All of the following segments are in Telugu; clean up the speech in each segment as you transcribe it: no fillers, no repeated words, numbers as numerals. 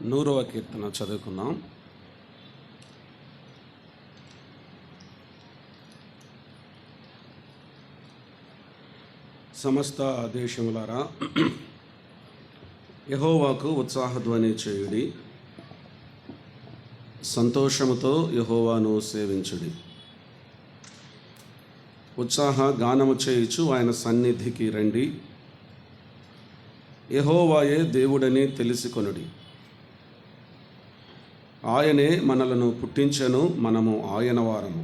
100వ కీర్తన చదువుకుందాం. సమస్త దేశములారా, యెహోవాకు ఉత్సాహధ్వని చేయుడి, సంతోషముతో యెహోవాను సేవించుడి. ఉత్సాహ గానము చేయుచు ఆయన సన్నిధికి రండి. యెహోవాయే దేవుడని తెలిసికొనుడి. ఆయనే మనలను పుట్టించెను, మనము ఆయన వారము.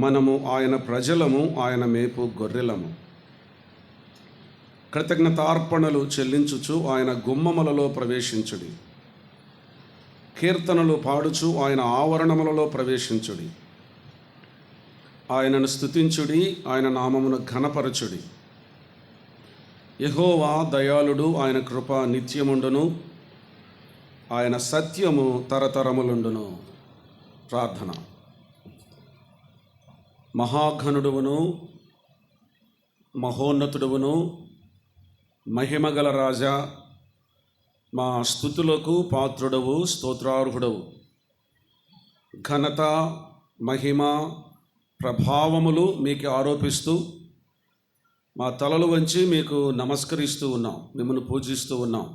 మనము ఆయన ప్రజలము, ఆయన మేపు గొర్రెలము. కృతజ్ఞతార్పణలు చెల్లించుచు ఆయన గుమ్మములలో ప్రవేశించుడి. కీర్తనలు పాడుచు ఆయన ఆవరణములలో ప్రవేశించుడి. ఆయనను స్తుతించుడి, ఆయన నామమును ఘనపరచుడి. యెహోవా దయాళుడు, ఆయన కృప నిత్యముండును, ఆయన సత్యము తరతరములుండును. ప్రార్థన. మహాఘనుడువును, మహోన్నతుడువును, మహిమగల రాజా, మా స్తుతులకు పాత్రుడవు, స్తోత్రార్హుడవు. ఘనత, మహిమ, ప్రభావములు మీకు ఆరోపిస్తూ మా తలలు వంచి మీకు నమస్కరిస్తూ ఉన్నాం, మిమ్మల్ని పూజిస్తూ ఉన్నాం.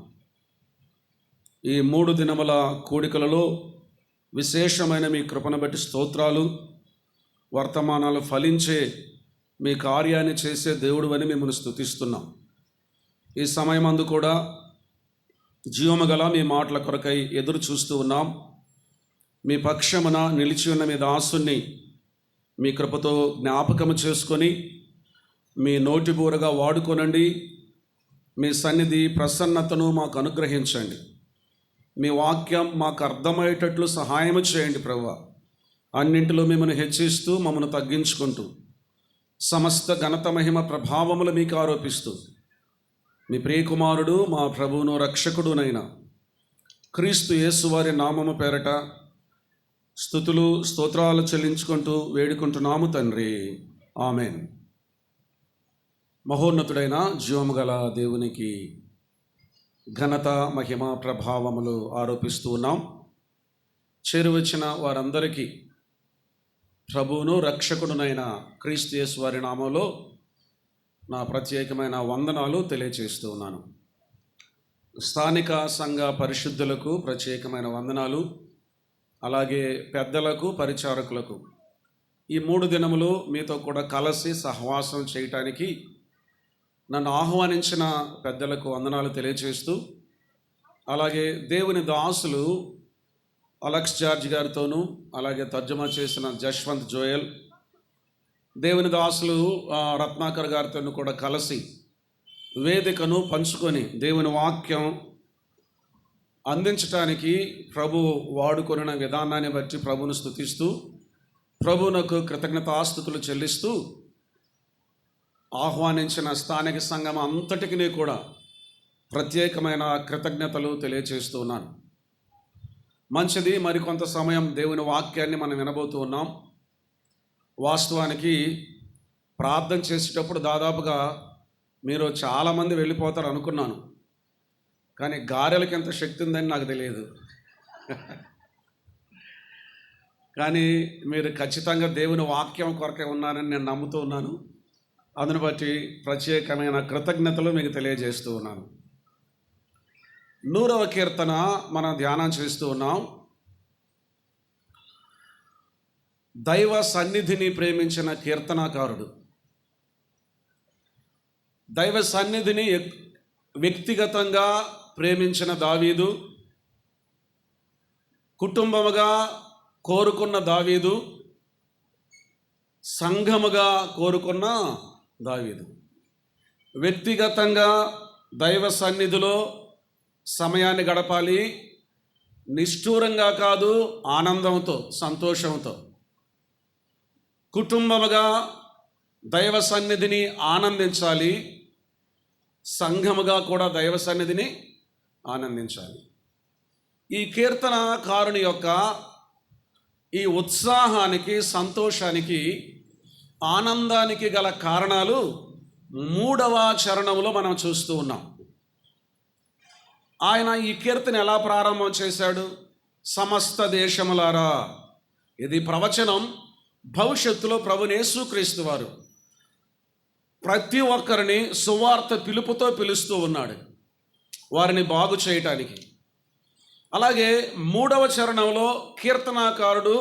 ఈ 3 దినముల కూడికలలో విశేషమైన మీ కృపను బట్టి స్తోత్రాలు. వర్తమానాలు ఫలించే మీ కార్యాన్ని చేసే దేవుడు అని మిమ్మల్ని స్తుతిస్తున్నాం. ఈ సమయమందు కూడా జీవము గల మీ మాటల కొరకై ఎదురు చూస్తూ ఉన్నాం. మీ పక్షమున నిలిచి ఉన్న మీ దాసుని మీ కృపతో జ్ఞాపకము చేసుకొని మీ నోటి బూరగా వాడుకొనండి. మీ సన్నిధి ప్రసన్నతను మాకు అనుగ్రహించండి. మీ వాక్యం మాకు అర్థమయ్యేటట్లు సహాయము చేయండి ప్రభువా. అన్నింటిలో మిమ్మల్ని హెచ్చిస్తూ మమ్మల్ని తగ్గించుకుంటూ సమస్త ఘనత, మహిమ, ప్రభావములు మీకు ఆరోపిస్తూ మీ ప్రియకుమారుడు, మా ప్రభువును రక్షకుడునైన క్రీస్తు యేసువారి నామము పేరట స్తుతులు స్తోత్రాలు చెల్లించుకుంటూ వేడుకుంటున్నాము తండ్రి. ఆమేన్. మహోన్నతుడైన జీవము గల దేవునికి ఘనత, మహిమ, ప్రభావములు ఆరోపిస్తూ ఉన్నాం. చేరువచ్చిన వారందరికీ ప్రభువును రక్షకుడునైన క్రీస్తు యేసు వారి నామంలో నా ప్రత్యేకమైన వందనాలు తెలియజేస్తూ ఉన్నాను. స్థానిక సంఘ పరిశుద్ధులకు ప్రత్యేకమైన వందనాలు, అలాగే పెద్దలకు, పరిచారకులకు ఈ 3 దినములు మీతో కూడా కలిసి సహవాసం చేయటానికి నన్ను ఆహ్వానించిన పెద్దలకు వందనాలు తెలియజేస్తూ, అలాగే దేవుని దాసులు అలెక్స్ జార్జ్ గారితోనూ, అలాగే తర్జుమా చేసిన జశ్వంత్ జోయల్, దేవుని దాసులు రత్నాకర్ గారితోనూ కూడా కలిసి వేదికను పంచుకొని దేవుని వాక్యం అందించటానికి ప్రభు వాడుకొనిన విధానాన్ని బట్టి ప్రభువును స్తుతిస్తూ, ప్రభువునకు కృతజ్ఞతాస్తుతులు చెల్లిస్తూ ఆహ్వానించిన స్థానిక సంఘం అంతటికి కూడా ప్రత్యేకమైన కృతజ్ఞతలు తెలియజేస్తూ ఉన్నాను. మంచిది, మరికొంత సమయం దేవుని వాక్యాన్ని మనం వినబోతూ ఉన్నాం. వాస్తవానికి ప్రార్థన చేసేటప్పుడు దాదాపుగా మీరు చాలామంది వెళ్ళిపోతారు అనుకున్నాను, కానీ గారెలకి ఎంత శక్తి ఉందని నాకు తెలియదు. కానీ మీరు ఖచ్చితంగా దేవుని వాక్యం కొరకే ఉన్నారని నేను నమ్ముతూ ఉన్నాను. అందును బట్టి ప్రత్యేకమైన కృతజ్ఞతలు మీకు తెలియజేస్తూ ఉన్నాను. 100వ కీర్తన మనం ధ్యానం చేస్తూ ఉన్నాం. దైవ సన్నిధిని ప్రేమించిన కీర్తనాకారుడు, దైవ సన్నిధిని వ్యక్తిగతంగా ప్రేమించిన దావీదు, కుటుంబముగా కోరుకున్న దావీదు, సంఘముగా కోరుకున్న దావీదు. వ్యక్తిగతంగా దైవ సన్నిధిలో సమయాన్ని గడపాలి, నిష్ఠూరంగా కాదు, ఆనందంతో, సంతోషంతో. కుటుంబముగా దైవ సన్నిధిని ఆనందించాలి, సంఘముగా కూడా దైవ సన్నిధిని ఆనందించాలి. ఈ కీర్తనకారుని యొక్క ఈ ఉత్సాహానికి, సంతోషానికి, ఆనందానికి గల కారణాలు 3వ చరణంలో మనం చూస్తూ ఉన్నాం. ఆయన ఈ కీర్తన ఎలా ప్రారంభం చేశాడు? సమస్త దేశములారా. ఇది ప్రవచనం. భవిష్యత్తులో ప్రభువైన యేసుక్రీస్తు వారు ప్రతి ఒక్కరిని సువార్త పిలుపుతో పిలుస్తూ ఉన్నాడు, వారిని బాగు చేయటానికి. అలాగే 3వ చరణంలో కీర్తనాకారుడు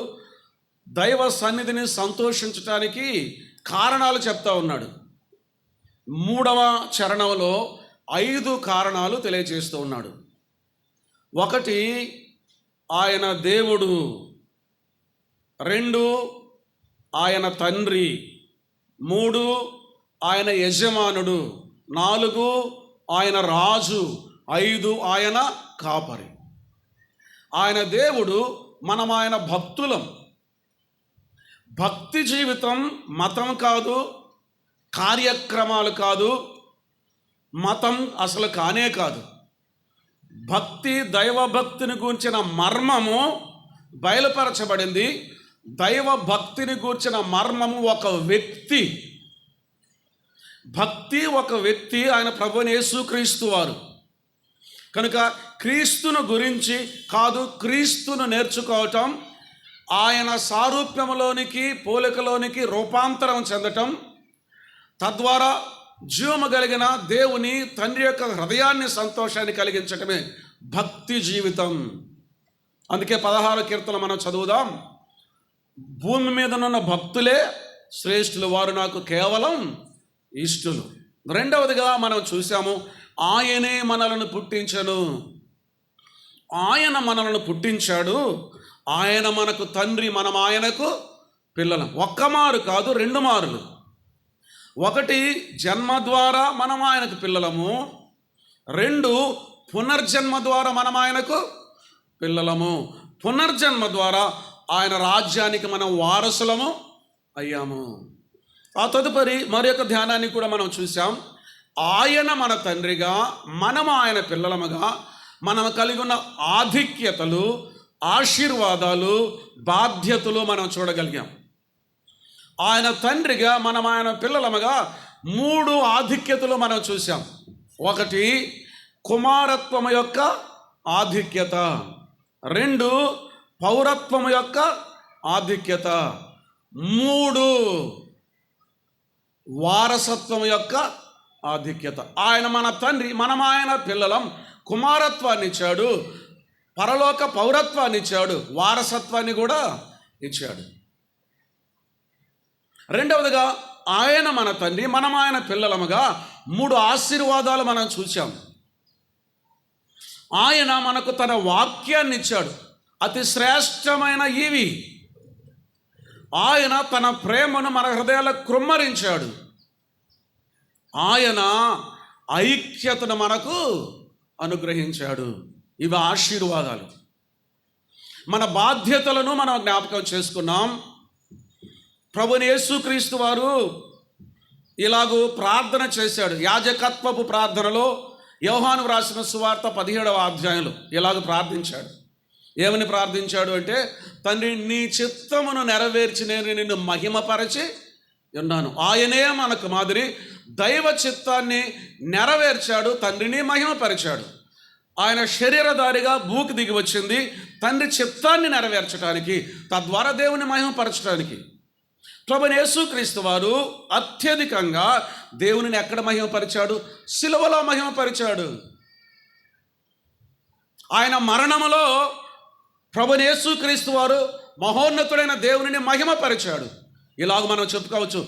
దైవ సన్నిధిని సంతోషించటానికి కారణాలు చెప్తా ఉన్నాడు. 3వ చరణంలో 5 కారణాలు తెలియజేస్తూ ఉన్నాడు. 1, ఆయన దేవుడు. 2, ఆయన తండ్రి. 3, ఆయన యజమానుడు. 4, ఆయన రాజు. 5, ఆయన కాపరి. ఆయన దేవుడు, మనం ఆయన భక్తులం. భక్తి జీవితం మతం కాదు, కార్యక్రమాలు కాదు, మతం అసలు కానే కాదు. భక్తి, దైవభక్తిని గూర్చిన మర్మము బయలుపరచబడింది. దైవ భక్తిని గూర్చిన మర్మము ఒక వ్యక్తి. భక్తి ఒక వ్యక్తి, ఆయన ప్రభువైన యేసుక్రీస్తు వారు. కనుక క్రీస్తును గురించి కాదు, క్రీస్తును నేర్చుకోవటం, ఆయన సారూప్యములోనికి, పోలికలోనికి రూపాంతరం చెందటం, తద్వారా జీవము కలిగిన దేవుని తండ్రి యొక్క హృదయాన్ని, సంతోషాన్ని కలిగించటమే భక్తి జీవితం. అందుకే 16వ కీర్తన మనం చదువుదాం. భూమి మీదనున్న భక్తులే శ్రేష్ఠులు, వారు నాకు కేవలం ఇష్టులు. 2వదిగా మనం చూసాము, ఆయనే మనలను పుట్టించను. ఆయన మనలను పుట్టించాడు. ఆయన మనకు తండ్రి, మనం ఆయనకు పిల్లలం. ఒక్క మారు కాదు, 2 మారులు. 1, జన్మ ద్వారా మనం ఆయనకు పిల్లలము. 2, పునర్జన్మ ద్వారా మనం ఆయనకు పిల్లలము. పునర్జన్మ ద్వారా ఆయన రాజ్యానికి మనం వారసులము అయ్యాము. ఆ తదుపరి మరి యొక్క ధ్యానాన్ని కూడా మనం చూసాం. ఆయన మన తండ్రిగా, మనము ఆయన పిల్లలముగా, మనం కలిగి ఉన్న ఆధిక్యతలు, ఆశీర్వాదాలు, బాధ్యతలు మనం చూడగలిగాం. ఆయన తండ్రిగా, మనం ఆయన పిల్లలముగా 3 ఆధిక్యతలు మనం చూసాం. 1, కుమారత్వం యొక్క ఆధిక్యత. 2, పౌరత్వం యొక్క ఆధిక్యత. 3, వారసత్వం యొక్క ఆధిక్యత. ఆయన మన తండ్రి, మనం ఆయన పిల్లలం. కుమారత్వాన్ని ఇచ్చాడు, పరలోక పౌరత్వాన్ని ఇచ్చాడు, వారసత్వాన్ని కూడా ఇచ్చాడు. 2వదిగా ఆయన మన తండ్రి, మనం ఆయన పిల్లలముగా 3 ఆశీర్వాదాలు మనం చూసాం. ఆయన మనకు తన వాక్యాన్ని ఇచ్చాడు, అతి శ్రేష్టమైన ఇవి. ఆయన తన ప్రేమను మన హృదయాలకు కృమ్మరించాడు. ఆయన ఐక్యతను మనకు అనుగ్రహించాడు. ఇవి ఆశీర్వాదాలు. మన బాధ్యతలను మనం జ్ఞాపకం చేసుకున్నాం. ప్రభువైన యేసుక్రీస్తు వారు ఇలాగూ ప్రార్థన చేశాడు. యాజకత్వపు ప్రార్థనలో యోహాను వ్రాసిన సువార్త 17వ అధ్యాయంలో ఇలాగ ప్రార్థించాడు. ఏమని ప్రార్థించాడు అంటే, తండ్రి, నీ చిత్తమును నెరవేర్చి నేను నిన్ను మహిమపరచి ఉన్నాను. ఆయనే మనకు మాదిరి దైవ చిత్తాన్ని నెరవేర్చాడు, తండ్రిని మహిమపరిచాడు. ఆయన శరీరధారిగా భూకి దిగి వచ్చింది తండ్రి చిత్తాన్ని నెరవేర్చడానికి, తద్వారా దేవుని మహిమపరచడానికి. ప్రభువైన యేసుక్రీస్తు వారు అత్యధికంగా దేవునిని ఎక్కడ మహిమపరిచాడు? సిలువలో మహిమపరిచాడు. ఆయన మరణములో ప్రభువైన యేసుక్రీస్తు వారు మహోన్నతుడైన దేవునిని మహిమపరిచాడు. ఇలాగ మనం చెప్పుకోవచ్చు,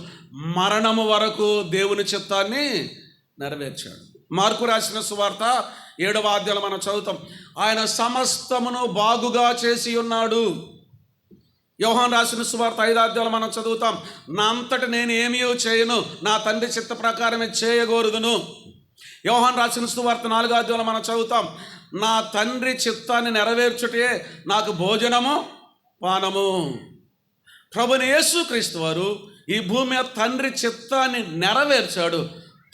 మరణము వరకు దేవుని చిత్తాన్ని నెరవేర్చాడు. మార్కు రాసిన సువార్త 7వ అధ్యాయంలో మనం చదువుతాం, ఆయన సమస్తమును బాగుగా చేసి ఉన్నాడు. యోహాను రాసిన సువార్త 5వ అధ్యాయంలో మనం చదువుతాం, నా అంతట నేను ఏమీ చేయను, నా తండ్రి చిత్త ప్రకారమే చేయగోరుదును. యోహాను రాసిన సువార్త 4వ అధ్యాయంలో మనం చదువుతాం, నా తండ్రి చిత్తాన్ని నెరవేర్చుటే నాకు భోజనము పానము. ప్రభువైన యేసుక్రీస్తు వారు ఈ భూమి మీద తండ్రి చిత్తాన్ని నెరవేర్చాడు,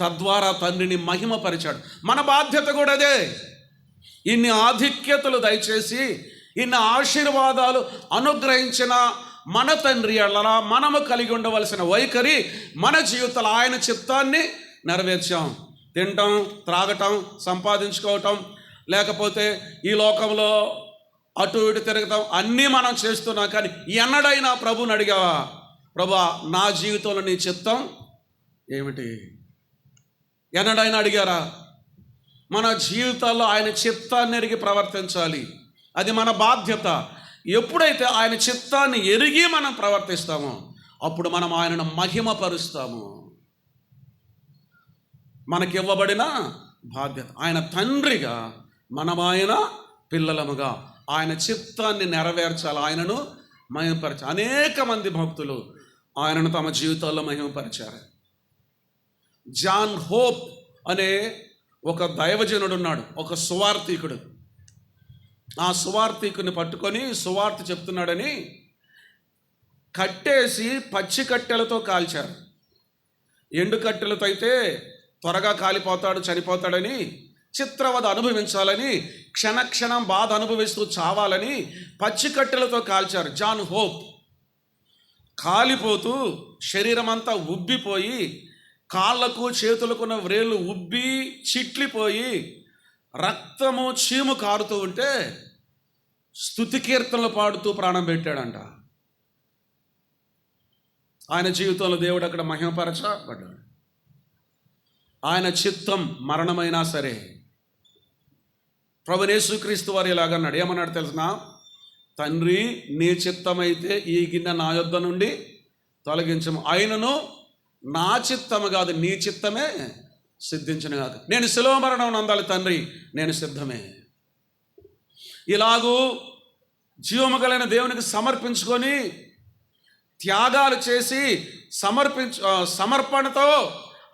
తద్వారా తండ్రిని మహిమపరిచాడు. మన బాధ్యత కూడా అదే. ఇన్ని ఆధిక్యతలు దయచేసి, ఇన్ని ఆశీర్వాదాలు అనుగ్రహించిన మన తండ్రి అలా మనము కలిగి ఉండవలసిన వైఖరి మన జీవితంలో ఆయన చిత్తాన్ని నెరవేర్చాం. తినటం, త్రాగటం, సంపాదించుకోవటం, లేకపోతే ఈ లోకంలో అటు ఇటు తిరుగుతాం, అన్నీ మనం చేస్తున్నాం. కానీ ఎన్నడైనా ప్రభుని అడిగావా, ప్రభువా నా జీవితంలో నీ చిత్తం ఏమిటి? ఎన్నడైనా అడిగారా? మన జీవితాల్లో ఆయన చిత్తాన్ని ఎరిగి ప్రవర్తించాలి. అది మన బాధ్యత. ఎప్పుడైతే ఆయన చిత్తాన్ని ఎరిగి మనం ప్రవర్తిస్తామో అప్పుడు మనం ఆయనను మహిమపరుస్తాము. మనకివ్వబడిన బాధ్యత, ఆయన తండ్రిగా మనం ఆయన పిల్లలముగా ఆయన చిత్తాన్ని నెరవేర్చాలి, ఆయనను మహిమపరచాలి. అనేక మంది భక్తులు ఆయనను తమ జీవితాల్లో మహిమపరిచారు. జాన్ హోప్ అనే ఒక దైవజనుడు ఉన్నాడు, ఒక సువార్థికుడు. ఆ సువార్థికుని పట్టుకొని సువార్త చెప్తున్నాడని కట్టేసి పచ్చి కట్టెలతో కాల్చారు. ఎండు కట్టెలతో అయితే త్వరగా కాలిపోతాడు, చనిపోతాడని, చిత్రవద అనుభవించాలని, క్షణక్షణం బాధ అనుభవిస్తూ చావాలని పచ్చి కట్టెలతో కాల్చారు. జాన్ హోప్ కాలిపోతూ శరీరం అంతా ఉబ్బిపోయి, కాళ్ళకు చేతులకున్న వ్రేళ్ళు ఉబ్బి చిట్లిపోయి, రక్తము చీము కారుతూ ఉంటే స్తుతి కీర్తనలు పాడుతూ ప్రాణం పెట్టాడంట. ఆయన జీవితంలో దేవుడు అక్కడ మహిమపరచబడ్డాడు. ఆయన చిత్తం మరణమైనా సరే. ప్రభువైన యేసుక్రీస్తు వారు ఇలాగన్నాడు, ఏమన్నాడు తెలిసిన? తండ్రి నీ చిత్తమైతే ఈ గిన్నె నా యొద్ద నుండి తొలగించము, అయినను నా చిత్తము కాదు నీ చిత్తమే సిద్ధించను కాక. నేను శిలువ మరణం నందాలి తండ్రి, నేను సిద్ధమే. ఇలాగూ జీవము కలిగిన దేవునికి సమర్పించుకొని త్యాగాలు చేసి సమర్పణతో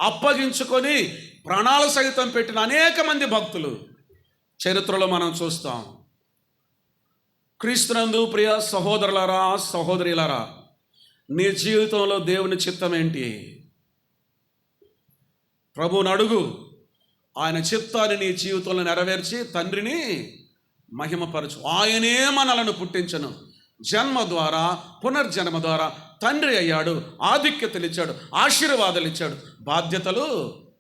అప్పగించుకొని ప్రాణాలు సైతం పెట్టిన అనేక మంది భక్తులు చరిత్రలో మనం చూస్తాం. క్రీస్తునందు ప్రియ సహోదరులారా, సహోదరులారా, నీ జీవితంలో దేవుని చిత్తం ఏంటి? ప్రభువుని అడుగు. ఆయన చిత్తాన్ని నీ జీవితంలో నెరవేర్చి తండ్రిని మహిమపరచు. ఆయనే మనలను పుట్టించను, జన్మ ద్వారా పునర్జన్మ ద్వారా తండ్రి అయ్యాడు, ఆధిక్యతలు ఇచ్చాడు, ఆశీర్వాదాలు ఇచ్చాడు, బాధ్యతలు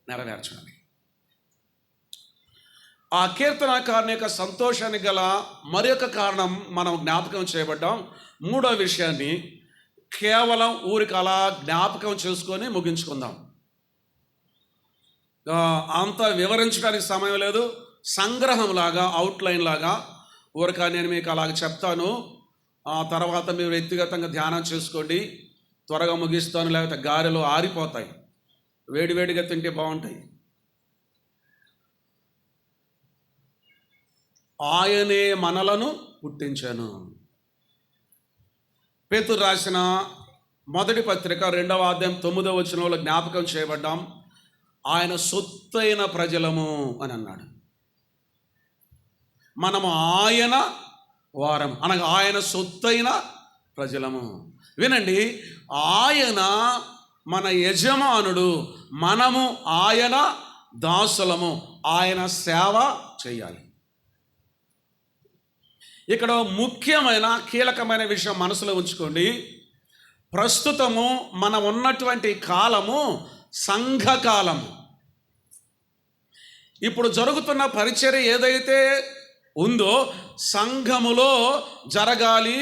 నెరవేర్చాలి. ఆ కీర్తనకారుని యొక్క సంతోషానికి గల మరొక కారణం మనం జ్ఞాపకం చేయబడ్డాం. మూడో విషయాన్ని కేవలం ఊరికి అలా జ్ఞాపకం చేసుకొని ముగించుకుందాం. అంత వివరించడానికి సమయం లేదు. సంగ్రహం లాగా, అవుట్లైన్ లాగా ఊరిక నేను మీకు అలాగ చెప్తాను. ఆ తర్వాత మీరు వ్యక్తిగతంగా ధ్యానం చేసుకోండి. త్వరగా ముగిస్తాను, లేకపోతే గారెలు ఆరిపోతాయి. వేడివేడిగా తింటే బాగుంటాయి. ఆయనే మనలను పుట్టించాను. పేతురు రాసిన మొదటి పత్రిక 2వ అధ్యాయం 9వ వచనంలో జ్ఞాపకం చేయబడ్డాం. ఆయన సొత్తైన ప్రజలము అని అన్నాడు. మనము ఆయన వారం అనగా ఆయన సొత్తైన ప్రజలము. వినండి, ఆయన మన యజమానుడు, మనము ఆయన దాసులము. ఆయన సేవ చేయాలి. ఇక్కడ ముఖ్యమైన కీలకమైన విషయం మనసులో ఉంచుకోండి. ప్రస్తుతము మనం ఉన్నటువంటి కాలము సంఘకాలము. ఇప్పుడు జరుగుతున్న పరిచర్య ఏదైతే ఉందో సంఘములో జరగాలి,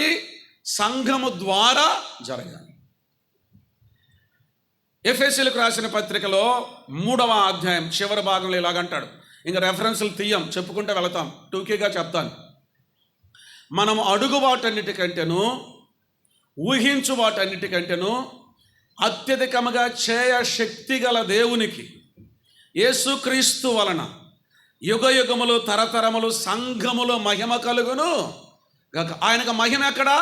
సంఘము ద్వారా జరగాలి. ఎఫెసీయులకు రాసిన పత్రికలో 3వ అధ్యాయం చివరి భాగంలో ఇలాగంటాడు. ఇంకా రెఫరెన్సులు తీయం, చెప్పుకుంటూ వెళతాం, టూకీగా చెప్తాను. మనం అడుగు వాటన్నిటికంటేను, ఊహించు వాటన్నిటికంటేను అత్యధికముగా చేయ శక్తి గల దేవునికి యేసుక్రీస్తు వలన యుగయుగములు తరతరములు సంఘములో మహిమ కలుగును. ఆయనకు మహిమ ఎక్కడా?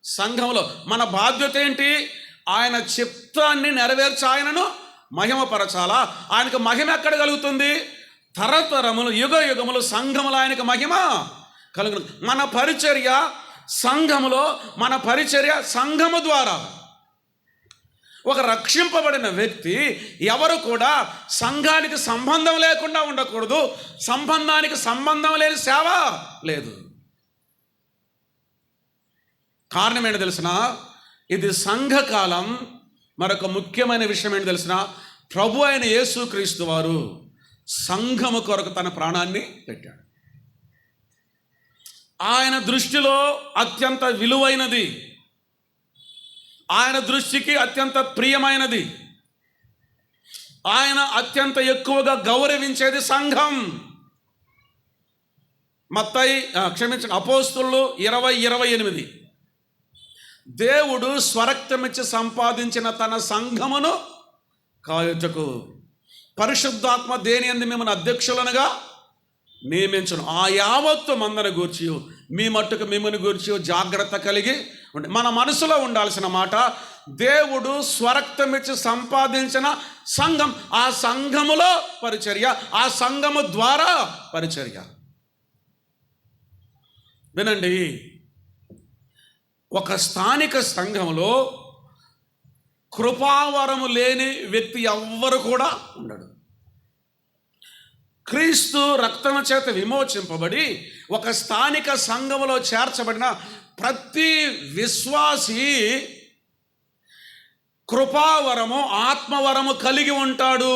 సంఘములో. మన బాధ్యత ఏంటి? ఆయన చిత్తాన్ని నెరవేర్చి ఆయనను మహిమపరచాలా. ఆయనకు మహిమ ఎక్కడ కలుగుతుంది? తరతరములు యుగయుగములు సంఘములో ఆయనకు మహిమ కలుగును. మన పరిచర్య సంఘములో, మన పరిచర్య సంఘము ద్వారా. ఒక రక్షింపబడిన వ్యక్తి ఎవరు కూడా సంఘానికి సంబంధం లేకుండా ఉండకూడదు. సంబంధానికి సంబంధం లేని సేవ లేదు. కారణం ఏంటి తెలిసిన? ఇది సంఘకాలం. మరొక ముఖ్యమైన విషయం ఏంటి తెలిసిన? ప్రభు అయిన యేసుక్రీస్తు వారు సంఘము కొరకు తన ప్రాణాన్ని పెట్టాడు. ఆయన దృష్టిలో అత్యంత విలువైనది, ఆయన దృష్టికి అత్యంత ప్రియమైనది, ఆయన అత్యంత ఎక్కువగా గౌరవించేది సంఘం. మత్తయి అపోస్తులు 20:28 దేవుడు స్వరక్తమిచ్చి సంపాదించిన తన సంఘమును కాయుటకు పరిశుద్ధాత్మ దేని యందు మిమ్మల్ని అధ్యక్షులనుగా నియమించును. ఆ యావత్తు మందను గూర్చి మీ మట్టుకు మిమ్మల్ని గూర్చి జాగ్రత్త కలిగి ఉండి. మన మనసులో ఉండాల్సిన మాట, దేవుడు స్వరక్తమిచ్చి సంపాదించిన సంఘం, ఆ సంఘములో పరిచర్య, ఆ సంఘము ద్వారా పరిచర్య. వినండి, ఒక స్థానిక సంఘంలో కృపావరము లేని వ్యక్తి ఎవ్వరు కూడా ఉండడు. క్రీస్తు రక్తము చేత విమోచింపబడి ఒక స్థానిక సంఘములో చేర్చబడిన ప్రతి విశ్వాసి కృపావరము, ఆత్మవరము కలిగి ఉంటాడు.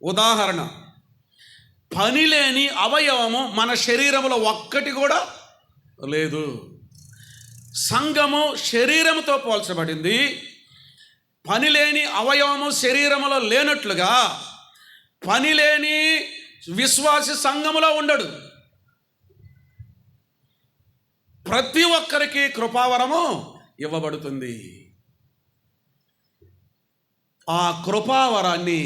ఉదాహరణ, పనిలేని అవయవము మన శరీరంలో ఒక్కటి కూడా లేదు. సంఘము శరీరముతో పోల్చబడింది. పనిలేని అవయవము శరీరములో లేనట్లుగా పనిలేని విశ్వాసి సంఘములో ఉండడు. ప్రతి ఒక్కరికి కృపావరము ఇవ్వబడుతుంది. ఆ కృపావరాన్ని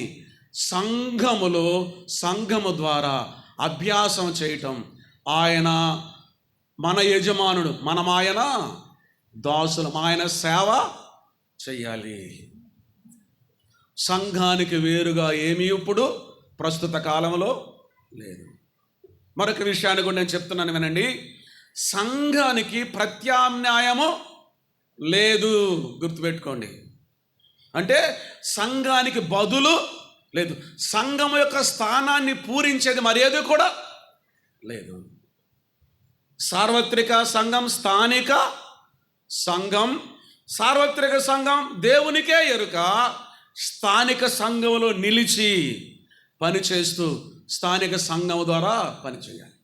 సంఘము ద్వారా అభ్యాసం చేయటం. ఆయన మన యజమానుడు, మనం ఆయన దాసులం, ఆయన సేవ చెయ్యాలి. సంఘానికి వేరుగా ఏమీ ఇప్పుడు ప్రస్తుత కాలంలో లేదు. మరొక విషయాన్ని కూడా నేను చెప్తున్నాను, వినండి. సంఘానికి ప్రత్యామ్నాయము లేదు, గుర్తుపెట్టుకోండి. అంటే సంఘానికి బదులు లేదు. సంఘం యొక్క స్థానాన్ని పూరించేది మరేది కూడా లేదు. సార్వత్రిక సంఘం, స్థానిక సంఘం. సార్వత్రిక సంఘం దేవునికే ఎరుక, స్థానిక సంఘంలో నిలిచి పనిచేస్తూ స్థానిక సంఘం ద్వారా పనిచేయాలి.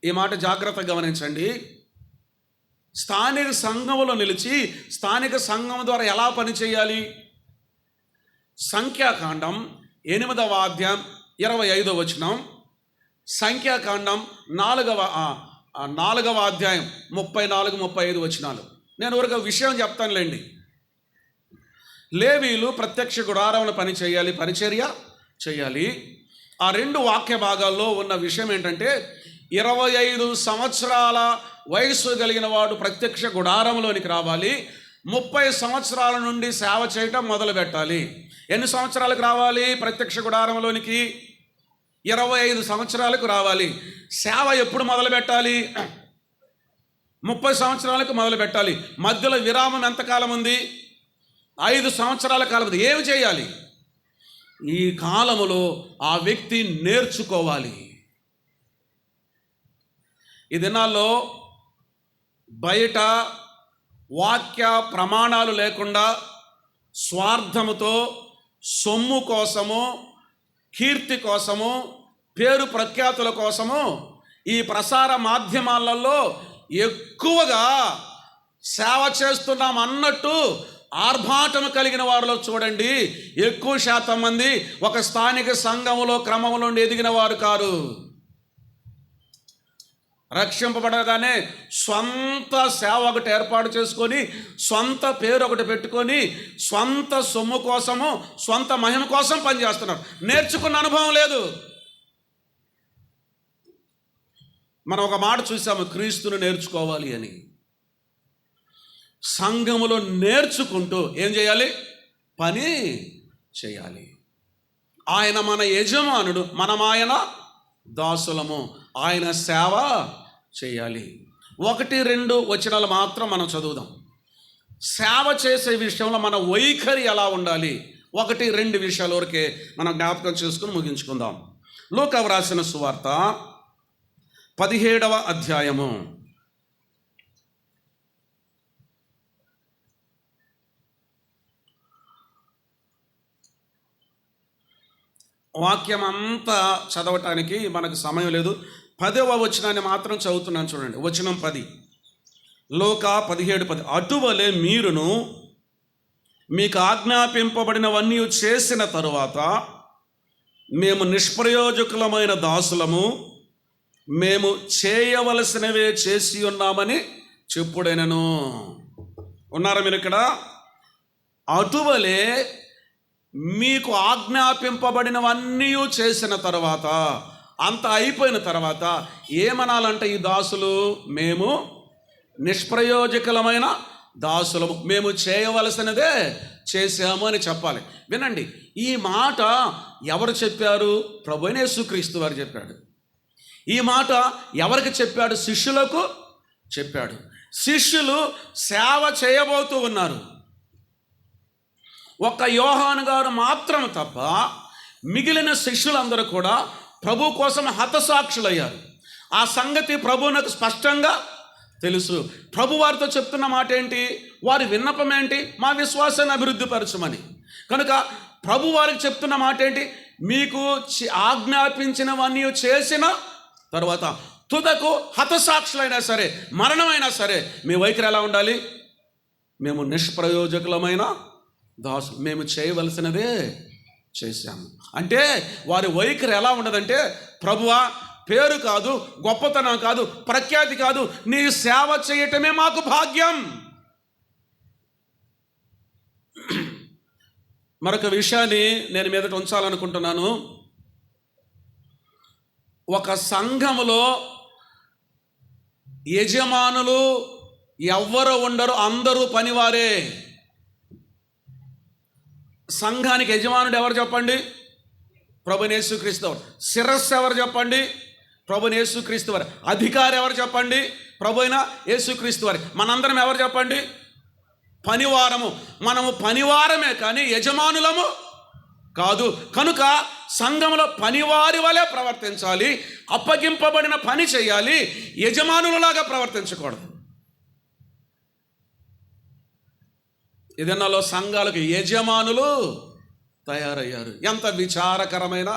ఈ మాట జాగ్రత్తగా గమనించండి. స్థానిక సంఘంలో నిలిచి స్థానిక సంఘం ద్వారా ఎలా పనిచేయాలి? సంఖ్యాకాండం 8వ అధ్యాయం 25వ వచనం, సంఖ్యాకాండం 4వ అధ్యాయం 34-35 వచనాలు. నేను ఒక విషయం చెప్తానులేండి. లేవీయులు ప్రత్యక్ష గుడారమున పని చేయాలి, పరిచర్య చేయాలి. ఆ 2 వాక్య భాగాల్లో ఉన్న విషయం ఏంటంటే, 25 సంవత్సరాల వయస్సు కలిగిన వాడు ప్రత్యక్ష గుడారంలోనికి రావాలి. 30 సంవత్సరాల నుండి సేవ చేయటం మొదలు పెట్టాలి. ఎన్ని సంవత్సరాలకు రావాలి ప్రత్యక్ష గుడారంలోనికి? 25 సంవత్సరాలకు రావాలి. సేవ ఎప్పుడు మొదలు పెట్టాలి? 30 సంవత్సరాలకు మొదలు పెట్టాలి. మధ్యలో విరామం ఎంతకాలం ఉంది? 5 సంవత్సరాల కాలం ఉంది. ఏమి చేయాలి? ఈ కాలములో ఆ వ్యక్తి నేర్చుకోవాలి. ఈ దినాల్లో బయట వాక్య ప్రమాణాలు లేకుండా స్వార్థముతో, సొమ్ము కోసము, కీర్తి కోసము, పేరు ప్రఖ్యాతుల కోసము ఈ ప్రసార మాధ్యమాలలో ఎక్కువగా సేవ చేస్తున్నాం అన్నట్టు ఆర్భాటము కలిగిన వారిలో చూడండి, ఎక్కువ శాతం మంది ఒక స్థానిక సంఘములో క్రమంలో ఎదిగిన వారు కారు. రక్షింపబడగానే స్వంత సేవ ఒకటి ఏర్పాటు చేసుకొని, స్వంత పేరు ఒకటి పెట్టుకొని, స్వంత సొమ్ము కోసము, స్వంత మహిమ కోసం పనిచేస్తున్నారు. నేర్చుకున్న అనుభవం లేదు. మనం ఒక మాట చూసాము, క్రీస్తును నేర్చుకోవాలి అని. సంఘములో నేర్చుకుంటూ ఏం చేయాలి? పని చేయాలి. ఆయన మన యజమానుడు, మనం ఆయన దాసులము. ఆయన సేవ చేయాలి. 1-2 వచనాలు మాత్రం మనం చదువుదాం. సేవ చేసే విషయంలో మన వైఖరి ఎలా ఉండాలి? 1-2 విషయాల వరకే మనం జ్ఞాపకం చేసుకుని ముగించుకుందాం. లూకా వ్రాసిన సువార్త 17వ అధ్యాయము 17 వాక్యం అంతా చదవటానికి మనకు సమయం లేదు. 10వ వచనాన్ని మాత్రం చదువుతున్నాను చూడండి. వచనం 10, లోకా 17:10. అటువలే మీరును మీకు ఆజ్ఞాపింపబడినవన్నీ చేసిన తరువాత మేము నిష్ప్రయోజకులమైన దాసులము, మేము చేయవలసినవే చేసి ఉన్నామని చెప్పుడైనను. ఉన్నారా మీరు ఇక్కడ? అటువలే మీకు ఆజ్ఞాపింపబడినవన్నీ చేసిన తర్వాత, అంత అయిపోయిన తర్వాత ఏమనాలంటే ఈ దాసులు, మేము నిష్ప్రయోజకులమైన దాసులము, మేము చేయవలసినదే చేసాము అని చెప్పాలి. వినండి, ఈ మాట ఎవరు చెప్పారు? ప్రభువైన యేసుక్రీస్తు వారు చెప్పాడు. ఈ మాట ఎవరికి చెప్పాడు? శిష్యులకు చెప్పాడు. శిష్యులు సేవ చేయబోతూ ఉన్నారు. ఒక్క యోహాను గారు మాత్రం తప్ప మిగిలిన శిష్యులందరూ కూడా ప్రభు కోసం హతసాక్షులయ్యారు. ఆ సంగతి ప్రభువునకు స్పష్టంగా తెలుసు. ప్రభు వారితో చెప్తున్న మాట ఏంటి? వారి విన్నపం ఏంటి? మా విశ్వాసాన్ని అభివృద్ధిపరచమని. కనుక ప్రభు వారికి చెప్తున్న మాట ఏంటి? మీకు ఆజ్ఞాపించినవన్నీ చేసిన తర్వాత తుదకు హతసాక్షులైనా సరే, మరణమైనా సరే మీ వైఖరి ఎలా ఉండాలి? మేము నిష్ప్రయోజకులమైన దాసు, మేము చేయవలసినదే చేశాము. అంటే వారి వైఖరి ఎలా ఉండదంటే, ప్రభువా పేరు కాదు, గొప్పతనం కాదు, ప్రఖ్యాతి కాదు, నీ సేవ చేయటమే మాకు భాగ్యం. మరొక విషయాన్ని నేను మీదట ఉంచాలనుకుంటున్నాను. ఒక సంఘములో యజమానులు ఎవ్వరు ఉండరు, అందరూ పనివారే. సంఘానికి యజమానుడు ఎవరు చెప్పండి? ప్రభువైన యేసుక్రీస్తు వారు. శిరస్సు ఎవరు చెప్పండి? ప్రభువైన యేసుక్రీస్తు వారు. అధికారి ఎవరు చెప్పండి? ప్రభువైన యేసుక్రీస్తు వారి. మనందరం ఎవరు చెప్పండి? పనివారము. మనము పనివారమే కానీ యజమానులము కాదు. కనుక సంఘంలో పనివారి వలె ప్రవర్తించాలి, అప్పగింపబడిన పని చేయాలి, యజమానులలాగా ప్రవర్తించకూడదు. ఇదన్నాలో సంఘాలకు యజమానులు తయారయ్యారు. ఎంత విచారకరమైన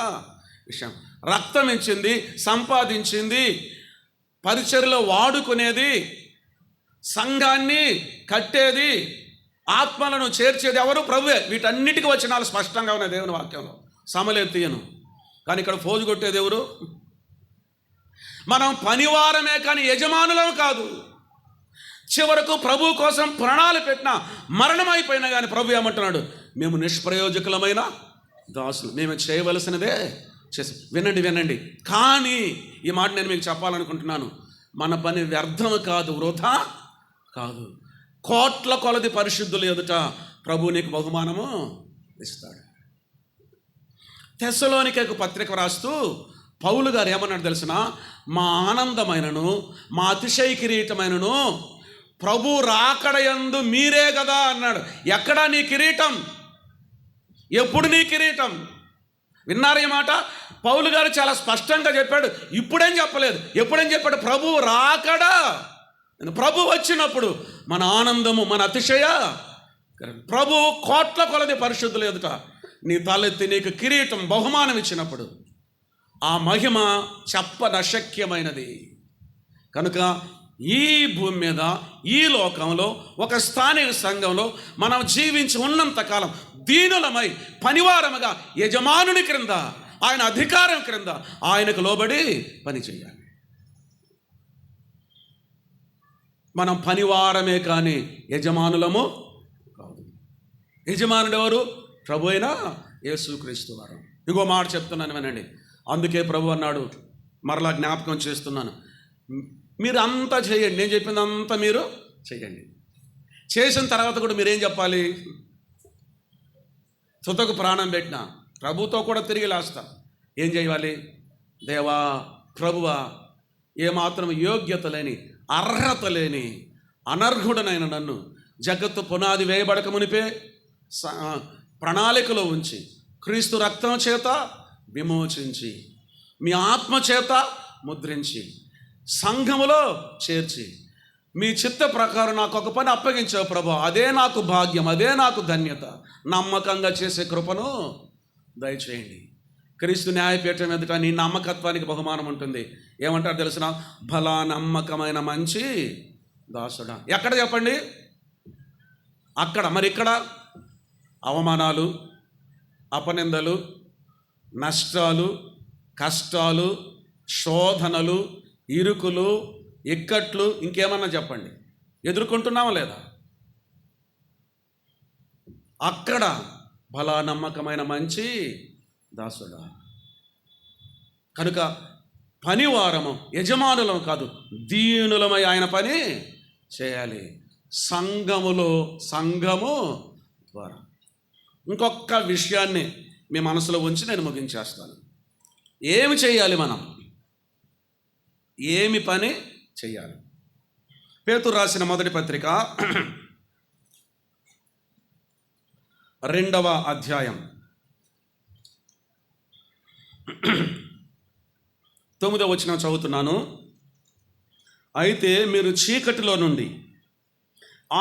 విషయం. రక్తం ఇచ్చింది, సంపాదించింది, పరిచర్యలో వాడుకునేది, సంఘాన్ని కట్టేది, ఆత్మలను చేర్చేది ఎవరు? ప్రభువే. వీటన్నిటికీ వచనాలు స్పష్టంగా ఉన్నాయి దేవుని వాక్యంలో, సమలెత్తియను. కానీ ఇక్కడ ఫోజు కొట్టేది ఎవరు? మనం పనివారమే కానీ యజమానులం కాదు. చివరకు ప్రభు కోసం ప్రాణాలు పెట్టినా, మరణం అయిపోయినా కానీ ప్రభు ఏమంటున్నాడు? మేము నిష్ప్రయోజకులమైన దాసులు, మేము చేయవలసినదే చేసి. వినండి. కానీ ఈ మాట నేను మీకు చెప్పాలనుకుంటున్నాను. మన పని వ్యర్థం కాదు, వృధా కాదు. కోట్ల కొలది పరిశుద్ధులు ఎదుట ప్రభు నీకు బహుమానము ఇస్తాడు. తెస్సలోనికైకు పత్రిక రాస్తూ పౌలు గారు ఏమన్నాడు తెలిసిన? మా ఆనందమైనను మా అతిశయ కిరీటమైనను ప్రభు రాకడయందు మీరే కదా అన్నాడు. ఎక్కడా నీ కిరీటం? ఎప్పుడు నీ కిరీటం? విన్నారు ఈ మాట? పౌలు గారు చాలా స్పష్టంగా చెప్పాడు. ఇప్పుడేం చెప్పలేదు. ఎప్పుడేం చెప్పాడు? ప్రభు రాకడా, ప్రభు వచ్చినప్పుడు మన ఆనందము, మన అతిశయ. ప్రభు కోట్ల కొలది పరిశుద్ధులు ఎదుట నీ తలెత్తి నీకు కిరీటం, బహుమానం ఇచ్చినప్పుడు ఆ మహిమ చెప్పనశక్యమైనది. కనుక ఈ భూమి మీద, ఈ లోకంలో, ఒక స్థానిక సంఘంలో మనం జీవించి ఉన్నంతకాలం దీనులమై పనివారముగా యజమానుని క్రింద, ఆయన అధికారం క్రింద ఆయనకు లోబడి పని చేయాలి. మనం పనివారమే కానీ యజమానులము కాదు. యజమానుడు ఎవరు? ప్రభు అయిన యేసుక్రీస్తు వారు. ఇంకో మాట చెప్తున్నాను వినండి. అందుకే ప్రభు అన్నాడు, మరలా జ్ఞాపకం చేస్తున్నాను, మీరు అంతా చేయండి, నేను చెప్పింది అంతా మీరు చేయండి. చేసిన తర్వాత కూడా మీరేం చెప్పాలి? తుదకు ప్రాణం పెట్టిన ప్రభుతో కూడా తిరిగి లేస్తా. ఏం చేయాలి? దేవా, ప్రభువా, ఏమాత్రం యోగ్యత లేని, అర్హత లేని అనర్హుడనైన నన్ను జగత్తు పునాది వేయబడక మునిపే ప్రణాళికలో ఉంచి, క్రీస్తు రక్తం చేత విమోచించి, మీ ఆత్మ చేత ముద్రించి, సంఘములో చేర్చి, మీ చిత్త ప్రకారం నాకు ఒక పని అప్పగించావు ప్రభు. అదే నాకు భాగ్యం, అదే నాకు ధన్యత. నమ్మకంగా చేసే కృపను దయచేయండి. క్రీస్తు న్యాయపీఠం ఎదుట నీ నమ్మకత్వానికి బహుమానం ఉంటుంది. ఏమంటారు తెలిసిన? భలా నమ్మకమైన మంచి దాసుడా. ఎక్కడ చెప్పండి? అక్కడ. మరి ఇక్కడ అవమానాలు, అపనిందలు, నష్టాలు, కష్టాలు, శోధనలు, ఇరుకులు, ఇక్కట్లు, ఇంకేమన్నా చెప్పండి, ఎదుర్కొంటున్నామా లేదా? అక్కడ భలా నమ్మకమైన మంచి దాసుడా. కనుక పనివారము, యజమానులం కాదు, దీనులమై ఆయన పని చేయాలి. సంఘము ద్వారా. ఇంకొక విషయాన్ని మీ మనసులో ఉంచి నేను ముగించేస్తాను. ఏమి చేయాలి మనం? ఏమి పని చేయాలి? పేతురు రాసిన మొదటి పత్రిక 2వ అధ్యాయం 9వ వచనం చదువుతున్నాను. అయితే మీరు చీకటిలో నుండి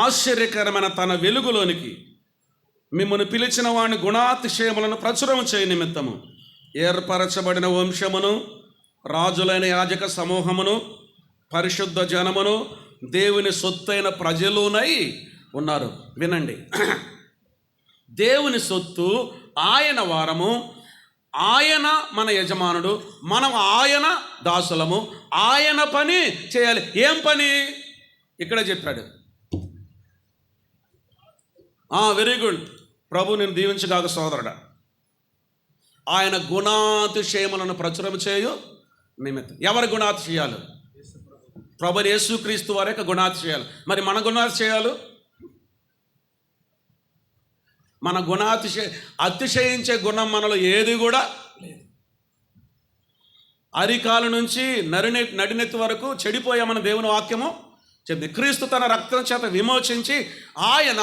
ఆశ్చర్యకరమైన తన వెలుగులోనికి మిమ్మల్ని పిలిచిన వాడిని గుణాతిశయములను ప్రచురం చేయ నిమిత్తము ఏర్పరచబడిన వంశమును, రాజులైన యాజక సమూహమును, పరిశుద్ధ జనమును, దేవుని సొత్తైన ప్రజలునై ఉన్నారు. వినండి, దేవుని సొత్తు, ఆయన వారము, ఆయన మన యజమానుడు, మనం ఆయన దాసులము, ఆయన పని చేయాలి. ఏం పని? ఇక్కడ చెప్పాడు. వెరీ గుడ్, ప్రభు నేను దీవించగాక సోదరుడా. ఆయన గుణాతిశయములను ప్రచురం చేయు నిమిత్తం. ఎవరి గుణాతిశయాలు? ప్రభు యేసుక్రీస్తు వారి యొక్క గుణాతిశయాలు. మరి మన గుణాతిశయాలు? మన అతిశయించే గుణం మనలో ఏది కూడా లేదు. అరికాలు నుంచి నడినెత్తి వరకు చెడిపోయామని దేవుని వాక్యము చెప్పింది. క్రీస్తు తన రక్తం చేత విమోచించి ఆయన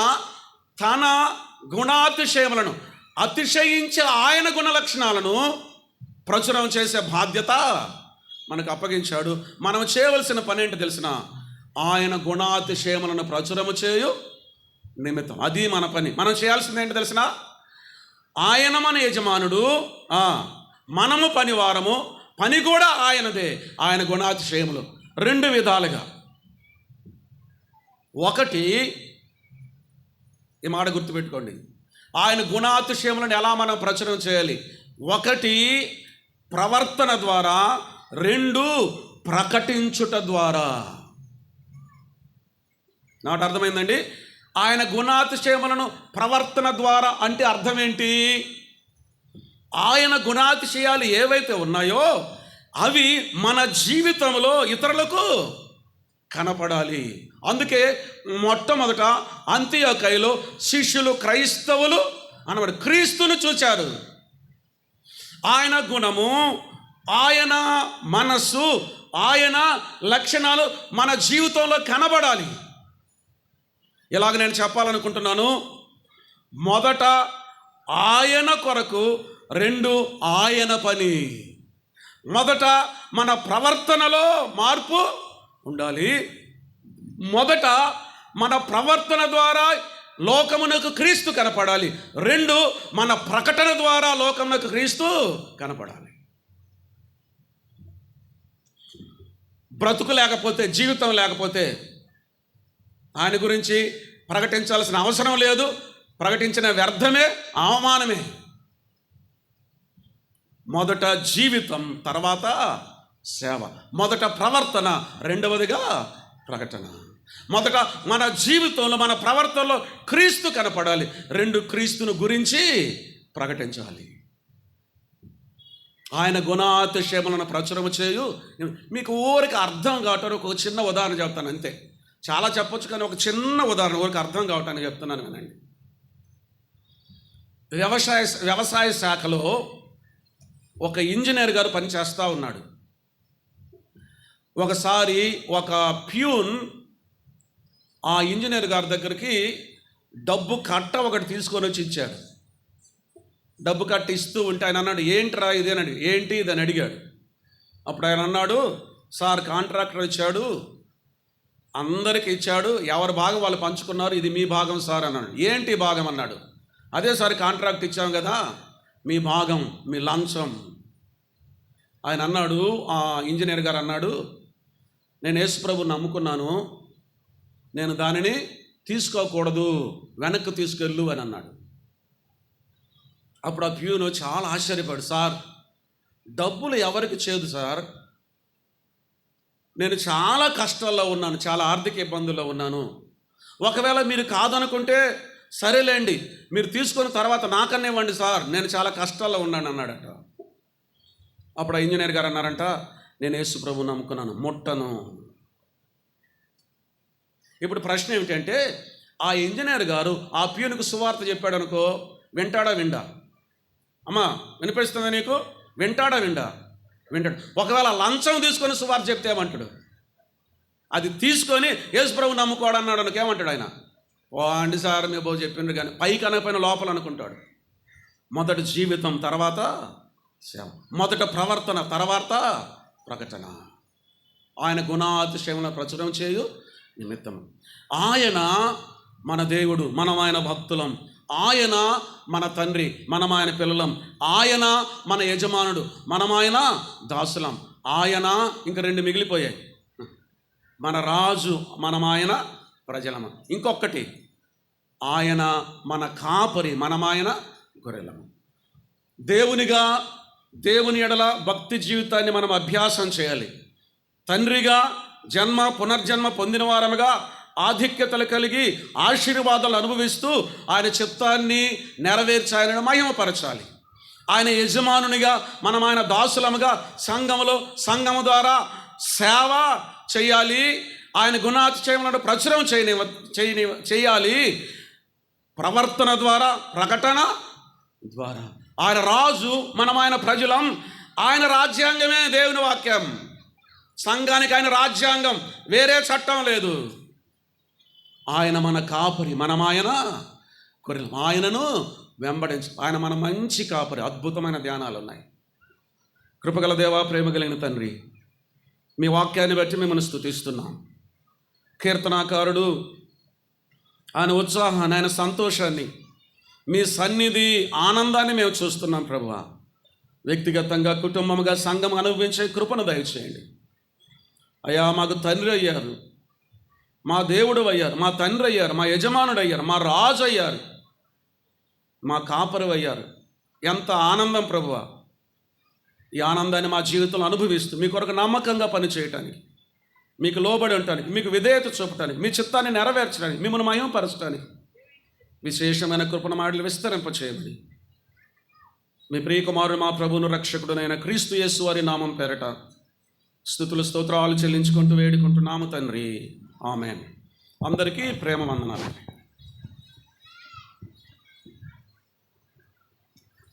తన గుణాతిశయములను, అతిశయించే ఆయన గుణ లక్షణాలను ప్రచురం చేసే బాధ్యత మనకు అప్పగించాడు. మనం చేయవలసిన పని ఏంటి తెలిసిన? ఆయన గుణాతిశయములను ప్రచురము చేయు నిమిత్తం. అది మన పని. మనం చేయాల్సింది ఏంటి తెలిసిన? ఆయన మన యజమానుడు, మనము పనివారము, పని కూడా ఆయనదే. ఆయన గుణాతిశయములు 2 విధాలుగా. ఒకటి, ఈ మాట గుర్తుపెట్టుకోండి, ఆయన గుణాతిశయములను ఎలా మనం ప్రచురం చేయాలి? 1 ప్రవర్తన ద్వారా, 2 ప్రకటించుట ద్వారా. నాకు అర్థమైందండి? ఆయన గుణాతిశయములను ప్రవర్తన ద్వారా అంటే అర్థం ఏంటి? ఆయన గుణాతిశయాలు ఏవైతే ఉన్నాయో అవి మన జీవితంలో ఇతరులకు కనపడాలి. అందుకే మొట్టమొదట అంతియోకయలో శిష్యులు, క్రైస్తవులు అనబడి క్రీస్తును చూచారు. ఆయన గుణము, ఆయన మనస్సు, ఆయన లక్షణాలు మన జీవితంలో కనబడాలి. ఇలాగ నేను చెప్పాలనుకుంటున్నాను. మొదట ఆయన కొరకు, 2 ఆయన పని. మొదట మన ప్రవర్తనలో మార్పు ఉండాలి. మొదట మన ప్రవర్తన ద్వారా లోకమునకు క్రీస్తు కనపడాలి. 2 మన ప్రకటన ద్వారా లోకమునకు క్రీస్తు కనపడాలి. బ్రతుకు లేకపోతే, జీవితం లేకపోతే ఆయన గురించి ప్రకటించాల్సిన అవసరం లేదు. ప్రకటించిన వ్యర్థమే, అవమానమే. మొదట జీవితం, తర్వాత సేవ. మొదట ప్రవర్తన, 2వదిగా ప్రకటన. మొదట మన జీవితంలో, మన ప్రవర్తనలో క్రీస్తు కనపడాలి. 2 క్రీస్తును గురించి ప్రకటించాలి. ఆయన గుణాతిశయములను ప్రచురము చేయు. మీకు ఊరికి అర్థం కావటానికి ఒక చిన్న ఉదాహరణ చెప్తాను అంతే. చాలా చెప్పొచ్చు, కానీ ఒక చిన్న ఉదాహరణ ఊరికి అర్థం కావటానికి చెప్తున్నాను వినండి. వ్యవసాయ శాఖలో ఒక ఇంజనీర్ గారు పనిచేస్తూ ఉన్నాడు. ఒకసారి ఒక ప్యూన్ ఆ ఇంజనీర్ గారి దగ్గరికి డబ్బు కట్ట ఒకటి తీసుకొని వచ్చి ఇచ్చాడు. డబ్బు కట్ట ఇస్తూ ఉంటే ఆయన అన్నాడు, ఏంట్రా ఇదేనండి, ఏంటి ఇదని అడిగాడు. అప్పుడు ఆయన అన్నాడు, సార్ కాంట్రాక్టర్ ఇచ్చాడు, అందరికి ఇచ్చాడు, ఎవరి భాగం వాళ్ళు పంచుకున్నారు, ఇది మీ భాగం సార్ అన్నాడు. ఏంటి భాగం అన్నాడు. అదే సార్ కాంట్రాక్ట్ ఇచ్చాం కదా, మీ భాగం, మీ లంచం. ఆయన అన్నాడు, ఆ ఇంజనీర్ గారు అన్నాడు, నేను యేసు ప్రభువుని నమ్ముకున్నాను, నేను దానిని తీసుకోకూడదు, వెనక్కి తీసుకెళ్ళు అని అన్నాడు. అప్పుడు ఆ ప్యూను చాలా ఆశ్చర్యపడు, సార్ డబ్బులు ఎవరికి చేదు సార్, నేను చాలా కష్టాల్లో ఉన్నాను, చాలా ఆర్థిక ఇబ్బందుల్లో ఉన్నాను, ఒకవేళ మీరు కాదనుకుంటే సరేలేండి, మీరు తీసుకున్న తర్వాత నాకన్నా ఇవ్వండి సార్, నేను చాలా కష్టాల్లో ఉన్నాను అన్నాడట. అప్పుడు ఆ ఇంజనీర్ గారు అన్నారంట, నేను యేసు ప్రభువుని నమ్ముకున్నాను, ముట్టను. ఇప్పుడు ప్రశ్న ఏమిటంటే, ఆ ఇంజనీర్ గారు ఆ ప్యూనుకు సువార్త చెప్పాడు అనుకో, వింటాడా విండా? అమ్మా వినిపిస్తుందా నీకు? వింటాడా విండా? వింటాడు. ఒకవేళ లంచం తీసుకొని సువార్త చెప్తే ఏమంటాడు? అది తీసుకొని యేసు ప్రభువుని నమ్ముకోవడం అన్నాడు అనుకో, ఏమంటాడు ఆయన? ఓ అండి సార్ మీ బాబు చెప్పిండ్రు కానీ పైకి అనకపోయిన లోపల అనుకుంటాడు. మొదట జీవితం, తర్వాత సేవ, మొదట ప్రవర్తన, తర్వాత ప్రకటన. ఆయన గుణాతిశయములను ప్రచురం చేయు నిమిత్తం. ఆయన మన దేవుడు, మనం ఆయన భక్తులం. ఆయన మన తండ్రి, మనం ఆయన పిల్లలం. ఆయన మన యజమానుడు, మనం ఆయన దాసులం. ఆయన ఇంకా 2 మిగిలిపోయాయి, మన రాజు, మనం ఆయన ప్రజలము. ఇంకొకటి, ఆయన మన కాపరి, మనం ఆయన గొర్రెలము. దేవునిగా, దేవుని ఎడల భక్తి జీవితాన్ని మనం అభ్యాసం చేయాలి. తండ్రిగా జన్మ పునర్జన్మ పొందిన వారముగా ఆధిక్యతలు కలిగి ఆశీర్వాదాలు అనుభవిస్తూ ఆయన చిత్తాన్ని నెరవేర్చి ఆయనను మహిమపరచాలి. ఆయన యజమానునిగా, మనం ఆయన దాసులముగా సంఘము ద్వారా సేవ చేయాలి. ఆయన గుణాతిశయములను ప్రచురం చేయాలి. ప్రవర్తన ద్వారా, ప్రకటన ద్వారా. ఆయన రాజు, మనం ఆయన ప్రజలం. ఆయన రాజ్యాంగమే దేవుని వాక్యం. సంఘానికి ఆయన రాజ్యాంగం, వేరే చట్టం లేదు. ఆయన మన కాపరి, మనం ఆయన గొర్రెలం. ఆయనను వెంబడించు. ఆయన మన మంచి కాపరి. అద్భుతమైన ధ్యానాలు ఉన్నాయి. కృపగల దేవా, ప్రేమ కలిగిన తండ్రి, మీ వాక్యాన్ని బట్టి మిమ్మల్ని స్తుతిస్తున్నాం. కీర్తనాకారుడు ఆయన ఉత్సాహాన్ని, ఆయన సంతోషాన్ని, మీ సన్నిధి ఆనందాన్ని మేము చూస్తున్నాం ప్రభువా. వ్యక్తిగతంగా, కుటుంబంగా, సంఘం అనుభవించే కృపను దయచేయండి అయ్యా. మాకు తండ్రి అయ్యారు, మా దేవుడు అయ్యారు, మా తండ్రి అయ్యారు, మా యజమానుడు అయ్యారు, మా రాజు అయ్యారు, మా కాపరి అయ్యారు. ఎంత ఆనందం ప్రభువా. ఈ ఆనందాన్ని మా జీవితంలో అనుభవిస్తూ మీ కొరకు నమ్మకంగా పనిచేయటానికి, మీకు లోబడి ఉండటానికి, మీకు విధేయత చూపటానికి, మీ చిత్తాన్ని నెరవేర్చడానికి, మిమ్మల్ని మహిమపరచడానికి విశేషమైన కృపణ మాటలు విస్తరింపచేయమని మీ ప్రియకుమారుడు, మా ప్రభువును రక్షకుడునైన క్రీస్తు యేసు వారి నామం పేరట స్తుతులు స్తోత్రాలు చెల్లించుకుంటూ వేడుకుంటున్నాము తండ్రి. ఆమేన్. అందరికీ ప్రేమ వందనాలు.